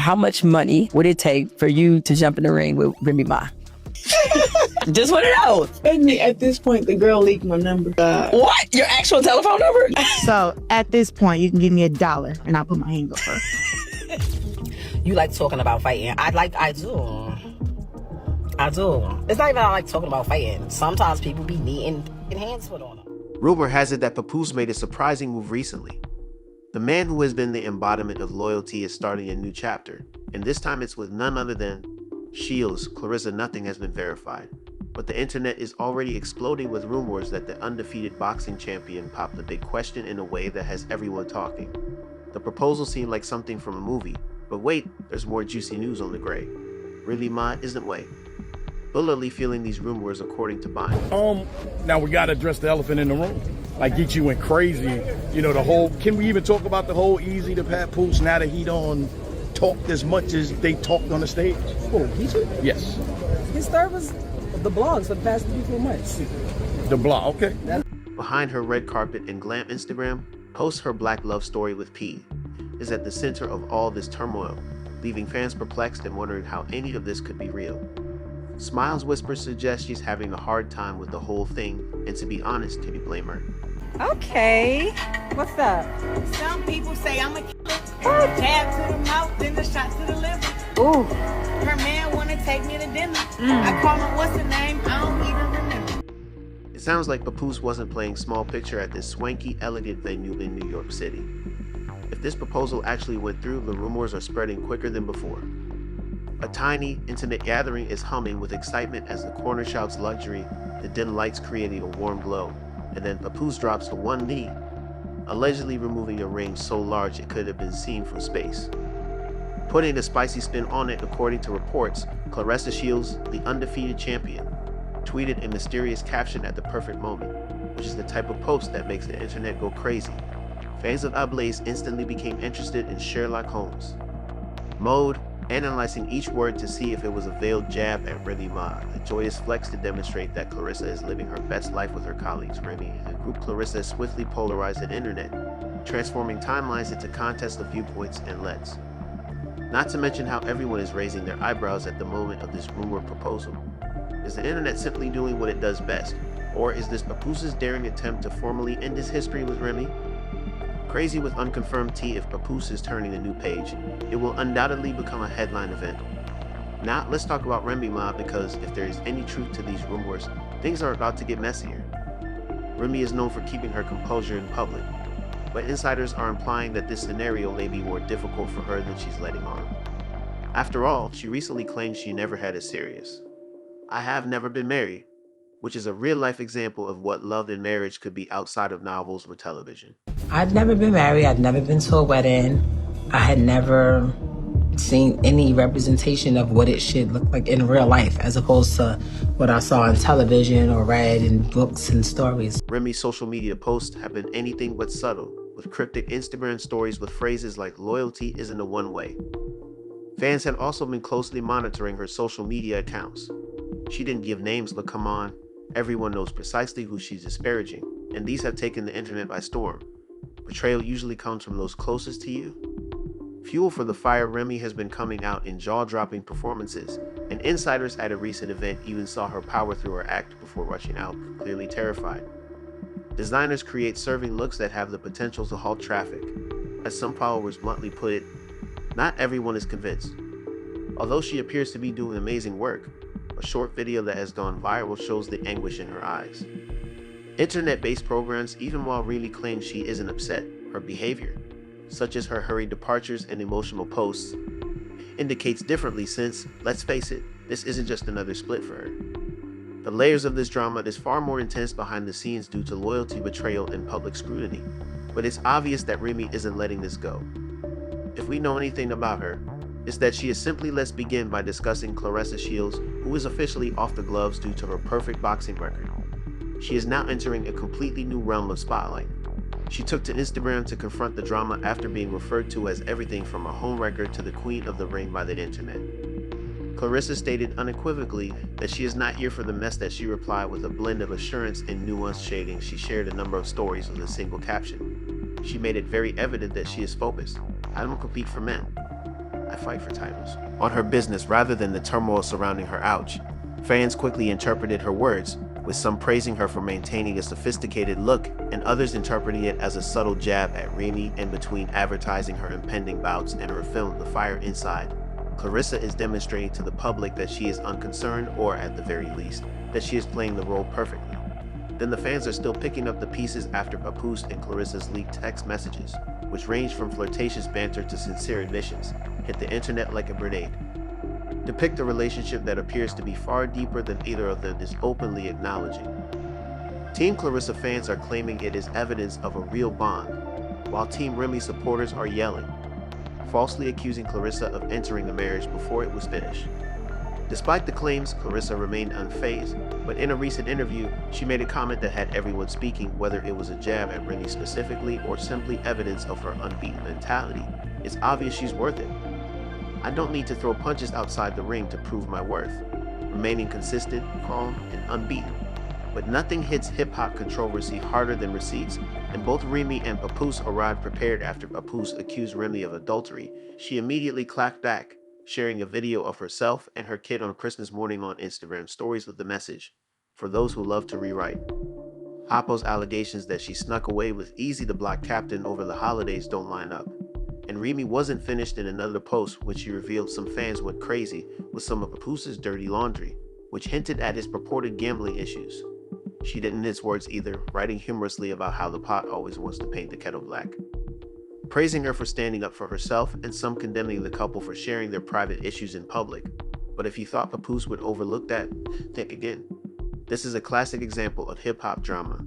how much money would it take for you to jump in the ring with Remy Ma? Just want to know. At this point, the girl leaked my number. What? Your actual telephone number? So at this point, you can give me $1 and I'll put my hand over. You like talking about fighting. I do. It's not even I like talking about fighting. Sometimes people be needing hands put on them. Rumor has it that Papoose made a surprising move recently. The man who has been the embodiment of loyalty is starting a new chapter, and this time it's with none other than Shields. Claressa. Nothing has been verified, but the internet is already exploding with rumors that the undefeated boxing champion popped a big question in a way that has everyone talking. The proposal seemed like something from a movie, but wait, there's more juicy news on the gray. Remy Ma isn't way. Bullerly feeling these rumors according to Bind. Now we gotta address the elephant in the room. Like get you went crazy, you know, the whole, can we even talk about the whole Easy to Papoose now that he don't talk as much as they talked on the stage? Oh, he should? Yes. His star was the blogs for the past 3-4 months. The blog, okay. Behind her red carpet and glam Instagram, posts her black love story with P is at the center of all this turmoil, leaving fans perplexed and wondering how any of this could be real. Smiles whispers suggest she's having a hard time with the whole thing, and to be honest, can you blame her? Okay, what's up? Some people say I'm a killer. Jab to the mouth, then the shot to the liver. Ooh. Her man wanna take me to dinner. I call him, what's the name? I don't even remember. It sounds like Papoose wasn't playing small picture at this swanky, elegant venue in New York City. If this proposal actually went through, the rumors are spreading quicker than before. A tiny, intimate gathering is humming with excitement as the corner shouts luxury, the dim lights creating a warm glow, and then Papoose drops to one knee, allegedly removing a ring so large it could have been seen from space. Putting a spicy spin on it, according to reports, Claressa Shields, the undefeated champion, tweeted a mysterious caption at the perfect moment, which is the type of post that makes the internet go crazy. Fans of Ablaze instantly became interested in Sherlock Holmes mode, analyzing each word to see if it was a veiled jab at Remy Ma, a joyous flex to demonstrate that Claressa is living her best life with her colleagues Remy and group Claressa swiftly polarized the internet, transforming timelines into contests of viewpoints and lets. Not to mention how everyone is raising their eyebrows at the moment of this rumored proposal. Is the internet simply doing what it does best, or is this Papoose's daring attempt to formally end his history with Remy? Crazy with unconfirmed tea if Papoose is turning a new page. It will undoubtedly become a headline event. Now let's talk about Remy Ma, because if there is any truth to these rumors, things are about to get messier. Remy is known for keeping her composure in public, but insiders are implying that this scenario may be more difficult for her than she's letting on. After all, she recently claimed she never had a serious "I have never been married," which is a real-life example of what love and marriage could be outside of novels or television. I'd never been married. I'd never been to a wedding. I had never seen any representation of what it should look like in real life, as opposed to what I saw on television or read in books and stories. Remy's social media posts have been anything but subtle, with cryptic Instagram stories with phrases like "loyalty isn't a one-way." Fans had also been closely monitoring her social media accounts. She didn't give names, but come on, everyone knows precisely who she's disparaging, and these have taken the internet by storm. Betrayal usually comes from those closest to you. Fuel for the fire, Remy has been coming out in jaw-dropping performances, and insiders at a recent event even saw her power through her act before rushing out, clearly terrified. Designers create serving looks that have the potential to halt traffic. As some followers bluntly put it, not everyone is convinced. Although she appears to be doing amazing work, a short video that has gone viral shows the anguish in her eyes. Internet-based programs, even while Remy claims she isn't upset, her behavior, such as her hurried departures and emotional posts, indicates differently since, let's face it, this isn't just another split for her. The layers of this drama is far more intense behind the scenes due to loyalty, betrayal, and public scrutiny, but it's obvious that Remy isn't letting this go. If we know anything about her, it's that she is simply. Let's begin by discussing Claressa Shields, who is officially off the gloves due to her perfect boxing record. She is now entering a completely new realm of spotlight. She took to Instagram to confront the drama after being referred to as everything from a home wrecker to the queen of the ring by the internet. Claressa stated unequivocally that she is not here for the mess. That she replied with a blend of assurance and nuanced shading. She shared a number of stories with a single caption. She made it very evident that she is focused. "I don't compete for men. I fight for titles, on her business rather than the turmoil surrounding her ouch. Fans quickly interpreted her words, with some praising her for maintaining a sophisticated look and others interpreting it as a subtle jab at Remy in between advertising her impending bouts and her film The Fire Inside. Claressa is demonstrating to the public that she is unconcerned, or at the very least, that she is playing the role perfectly. Then the fans are still picking up the pieces after Papoose and Claressa's leaked text messages, which range from flirtatious banter to sincere admissions, hit the internet like a grenade. Depict a relationship that appears to be far deeper than either of them is openly acknowledging. Team Claressa fans are claiming it is evidence of a real bond, while Team Remy supporters are yelling, falsely accusing Claressa of entering the marriage before it was finished. Despite the claims, Claressa remained unfazed, but in a recent interview, she made a comment that had everyone speaking, whether it was a jab at Remy specifically or simply evidence of her unbeaten mentality. It's obvious she's worth it. I don't need to throw punches outside the ring to prove my worth, remaining consistent, calm, and unbeaten. But nothing hits hip-hop controversy harder than receipts, and both Remy and Papoose arrived prepared after Papoose accused Remy of adultery. She immediately clapped back, sharing a video of herself and her kid on Christmas morning on Instagram stories with the message, "For those who love to rewrite." Papo's allegations that she snuck away with Easy the Block Captain over the holidays don't line up. And Remy wasn't finished in another post when she revealed some fans went crazy with some of Papoose's dirty laundry, which hinted at his purported gambling issues. She didn't mince words either, writing humorously about how the pot always wants to paint the kettle black. Praising her for standing up for herself, and some condemning the couple for sharing their private issues in public. But if you thought Papoose would overlook that, think again. This is a classic example of hip-hop drama.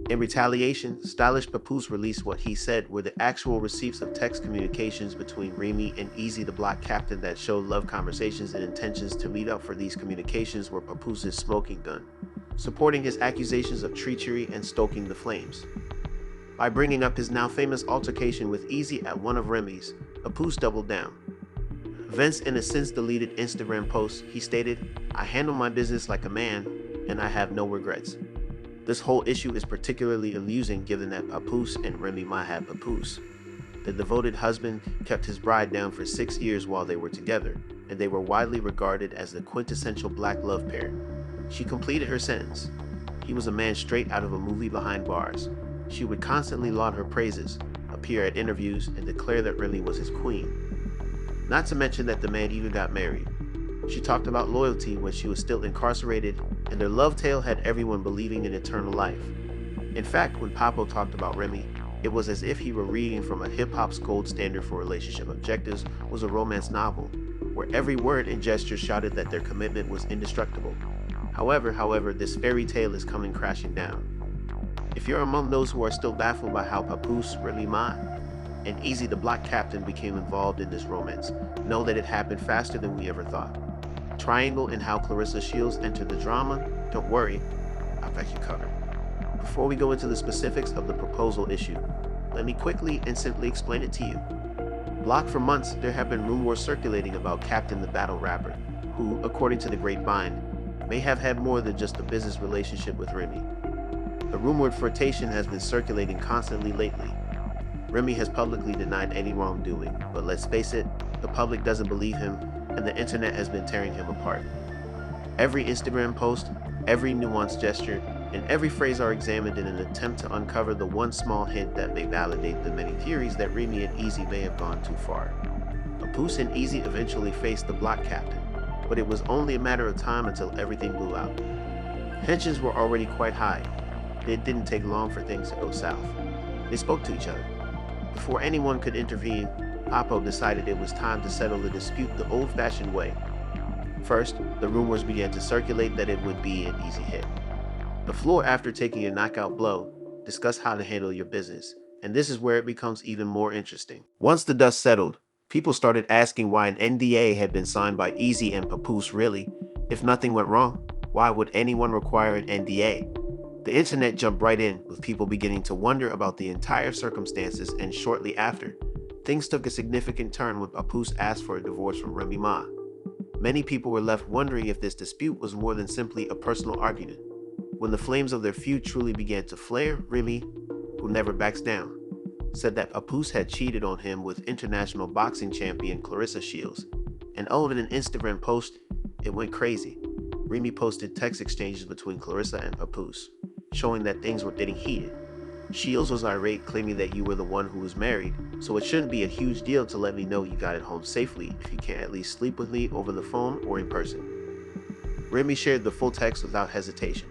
In retaliation, stylish Papoose released what he said were the actual receipts of text communications between Remy and Easy the Block Captain that showed love conversations and intentions to meet up. For these communications were Papoose's smoking gun, supporting his accusations of treachery and stoking the flames. By bringing up his now famous altercation with Easy at one of Remy's, Papoose doubled down. Thence, in a since-deleted Instagram post, he stated, "I handle my business like a man, and I have no regrets." This whole issue is particularly amusing given that Papoose and Remy Ma had Papoose. The devoted husband kept his bride down for 6 years while they were together, and they were widely regarded as the quintessential black love pair. She completed her sentence. He was a man straight out of a movie behind bars. She would constantly laud her praises, appear at interviews, and declare that Remy was his queen. Not to mention that the man even got married. She talked about loyalty when she was still incarcerated, and their love tale had everyone believing in eternal life. In fact, when Papo talked about Remy, it was as if he were reading from a hip-hop's gold standard for relationship objectives was a romance novel, where every word and gesture shouted that their commitment was indestructible. However, this fairy tale is coming crashing down. If you're among those who are still baffled by how Papoose, Remy Ma, and Easy the Block Captain became involved in this romance, know that it happened faster than we ever thought. Triangle and how Claressa Shields entered the drama? Don't worry, I've got you covered. Before we go into the specifics of the proposal issue, let me quickly and simply explain it to you. Blocked for months, there have been rumors circulating about Captain the Battle Rapper, who, according to the grapevine, may have had more than just a business relationship with Remy. The rumored flirtation has been circulating constantly lately. Remy has publicly denied any wrongdoing, but let's face it, the public doesn't believe him, and the internet has been tearing him apart. Every Instagram post, every nuanced gesture, and every phrase are examined in an attempt to uncover the one small hint that may validate the many theories that Remy and Easy may have gone too far. Papoose and Easy eventually faced the Block Captain, but it was only a matter of time until everything blew out. Tensions were already quite high. It didn't take long for things to go south. They spoke to each other. Before anyone could intervene, Papo decided it was time to settle the dispute the old-fashioned way. First, the rumors began to circulate that it would be an easy hit. The floor, after taking a knockout blow, discussed how to handle your business, and this is where it becomes even more interesting. Once the dust settled, people started asking why an NDA had been signed by Easy and Papoose. Really? If nothing went wrong, why would anyone require an NDA? The internet jumped right in, with people beginning to wonder about the entire circumstances, and shortly after, things took a significant turn when Papoose asked for a divorce from Remy Ma. Many people were left wondering if this dispute was more than simply a personal argument. When the flames of their feud truly began to flare, Remy, who never backs down, said that Papoose had cheated on him with international boxing champion Claressa Shields. And oh, in an Instagram post, it went crazy. Remy posted text exchanges between Claressa and Papoose, showing that things were getting heated. Shields was irate, claiming that you were the one who was married, so it shouldn't be a huge deal to let me know you got it home safely if you can't at least sleep with me over the phone or in person. Remy shared the full text without hesitation.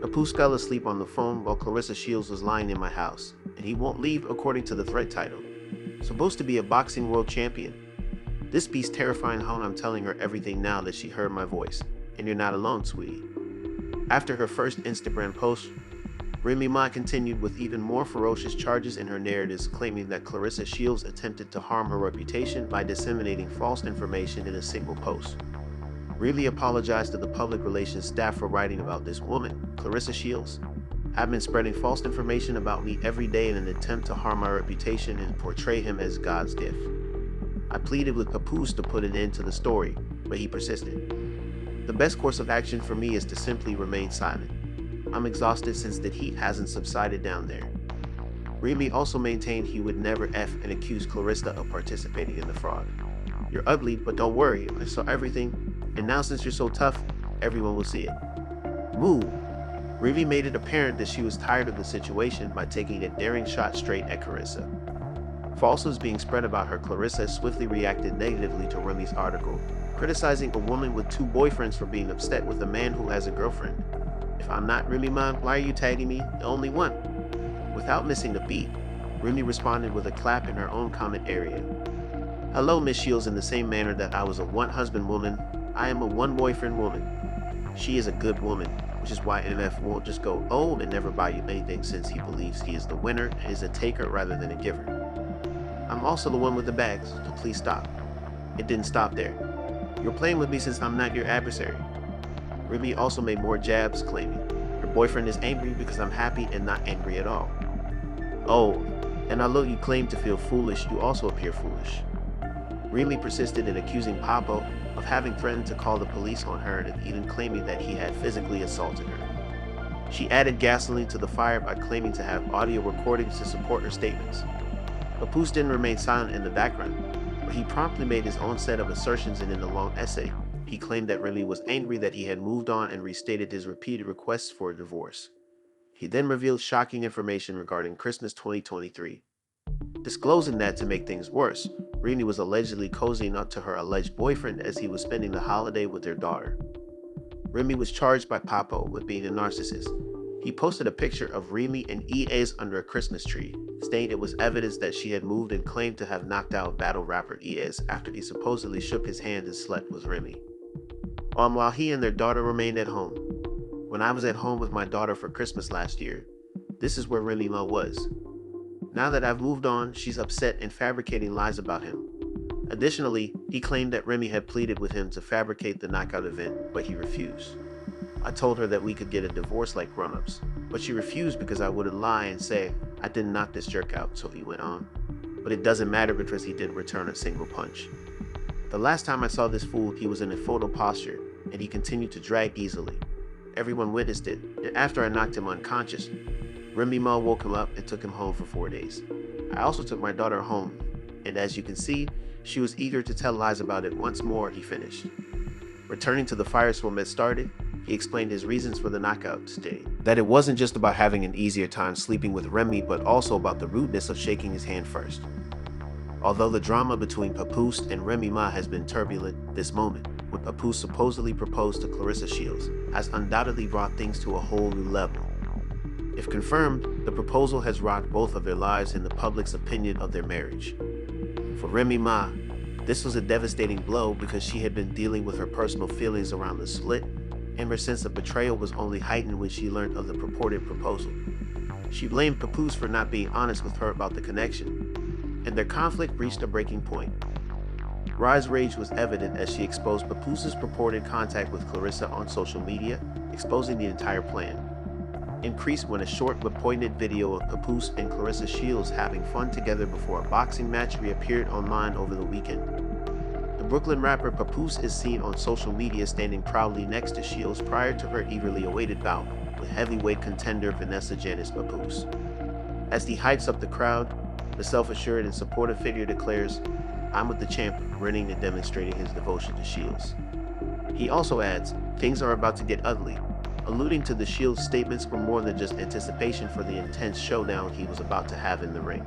Papoose fell asleep on the phone while Claressa Shields was lying in my house, and he won't leave according to the thread title. Supposed to be a boxing world champion. This beast terrifying how I'm telling her everything now that she heard my voice, and you're not alone, sweetie. After her first Instagram post, Remy Ma continued with even more ferocious charges in her narratives, claiming that Claressa Shields attempted to harm her reputation by disseminating false information in a single post. Remy apologized to the public relations staff for writing about this woman, Claressa Shields. I've been spreading false information about me every day in an attempt to harm my reputation and portray him as God's gift. I pleaded with Papoose to put an end to the story, but he persisted. The best course of action for me is to simply remain silent. I'm exhausted since the heat hasn't subsided down there. Remy also maintained he would never F and accuse Claressa of participating in the fraud. You're ugly, but don't worry, I saw everything, and now since you're so tough, everyone will see it. Moo! Remy made it apparent that she was tired of the situation by taking a daring shot straight at Claressa. Falsehoods being spread about her, Claressa swiftly reacted negatively to Remy's article, criticizing a woman with 2 boyfriends for being upset with a man who has a girlfriend. If I'm not Remy Ma, why are you tagging me? The only one. Without missing a beat, Remy responded with a clap in her own comment area. Hello, Miss Shields, in the same manner that I was a one-husband woman, I am a one-boyfriend woman. She is a good woman, which is why MF won't just go, oh, and never buy you anything since he believes he is the winner and is a taker rather than a giver. I'm also the one with the bags, so please stop. It didn't stop there. You're playing with me since I'm not your adversary. Remy also made more jabs, claiming, your boyfriend is angry because I'm happy and not angry at all. Oh, and although you claim to feel foolish, you also appear foolish. Remy persisted in accusing Papo of having threatened to call the police on her and even claiming that he had physically assaulted her. She added gasoline to the fire by claiming to have audio recordings to support her statements. Papoose didn't remain silent in the background, but he promptly made his own set of assertions, and in a long essay, he claimed that Remy was angry that he had moved on and restated his repeated requests for a divorce. He then revealed shocking information regarding Christmas 2023. Disclosing that to make things worse, Remy was allegedly cozying up to her alleged boyfriend as he was spending the holiday with their daughter. Remy was charged by Papo with being a narcissist. He posted a picture of Remy and EA's under a Christmas tree, stating it was evidence that she had moved and claimed to have knocked out battle rapper EA's after he supposedly shook his hand and slept with Remy. While he and their daughter remained at home. When I was at home with my daughter for Christmas last year, this is where Remy Ma was. Now that I've moved on, she's upset and fabricating lies about him. Additionally, he claimed that Remy had pleaded with him to fabricate the knockout event, but he refused. I told her that we could get a divorce like grown-ups, but she refused because I wouldn't lie and say, I didn't knock this jerk out, so he went on. But it doesn't matter because he didn't return a single punch. The last time I saw this fool, he was in a photo posture, and he continued to drag easily. Everyone witnessed it, and after I knocked him unconscious, Remy Ma woke him up and took him home for 4 days. I also took my daughter home, and as you can see, she was eager to tell lies about it once more, he finished. Returning to the firestorm that started, he explained his reasons for the knockout today. That it wasn't just about having an easier time sleeping with Remy, but also about the rudeness of shaking his hand first. Although the drama between Papoose and Remy Ma has been turbulent, this moment, when Papoose supposedly proposed to Claressa Shields, has undoubtedly brought things to a whole new level. If confirmed, the proposal has rocked both of their lives and the public's opinion of their marriage. For Remy Ma, this was a devastating blow because she had been dealing with her personal feelings around the split, and her sense of betrayal was only heightened when she learned of the purported proposal. She blamed Papoose for not being honest with her about the connection, and their conflict reached a breaking point. Ra's rage was evident as she exposed Papoose's purported contact with Claressa on social media, exposing the entire plan. Increased when a short but poignant video of Papoose and Claressa Shields having fun together before a boxing match reappeared online over the weekend. The Brooklyn rapper Papoose is seen on social media standing proudly next to Shields prior to her eagerly awaited bout with heavyweight contender Vanessa Janice Papoose. As he hypes up the crowd, The self-assured and supportive figure declares, "I'm with the champ," grinning and demonstrating his devotion to Shields. He also adds, "Things are about to get ugly," alluding to the Shields' statements were more than just anticipation for the intense showdown he was about to have in the ring.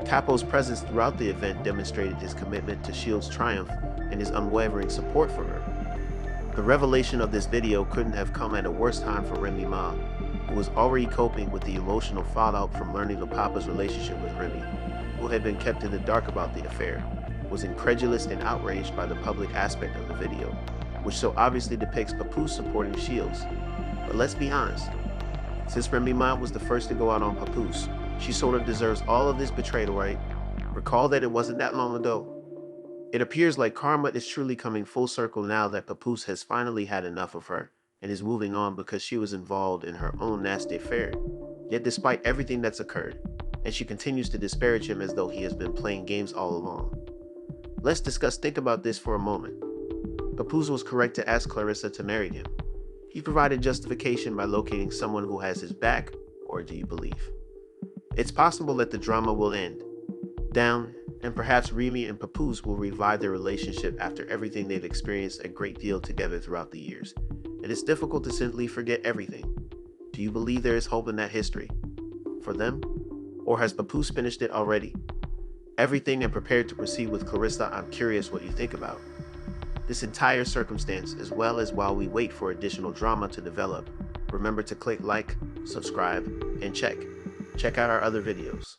Capo's presence throughout the event demonstrated his commitment to Shields' triumph and his unwavering support for her. The revelation of this video couldn't have come at a worse time for Remy Ma, who was already coping with the emotional fallout from learning of Papa's relationship with Remy, who had been kept in the dark about the affair, was incredulous and outraged by the public aspect of the video, which so obviously depicts Papoose supporting Shields. But let's be honest, since Remy Ma was the first to go out on Papoose, she sort of deserves all of this betrayal, right? Recall that it wasn't that long ago. It appears like karma is truly coming full circle now that Papoose has finally had enough of her and is moving on because she was involved in her own nasty affair. Yet despite everything that's occurred, and she continues to disparage him as though he has been playing games all along. Let's think about this for a moment. Papoose was correct to ask Claressa to marry him. He provided justification by locating someone who has his back, or do you believe? It's possible that the drama will end down, and perhaps Remy and Papoose will revive their relationship after everything they've experienced a great deal together throughout the years. And it's difficult to simply forget everything. Do you believe there is hope in that history? For them? Or has Papoose finished it already? Everything and prepared to proceed with Claressa, I'm curious what you think about this entire circumstance, as well as while we wait for additional drama to develop. Remember to click like, subscribe, and check out our other videos.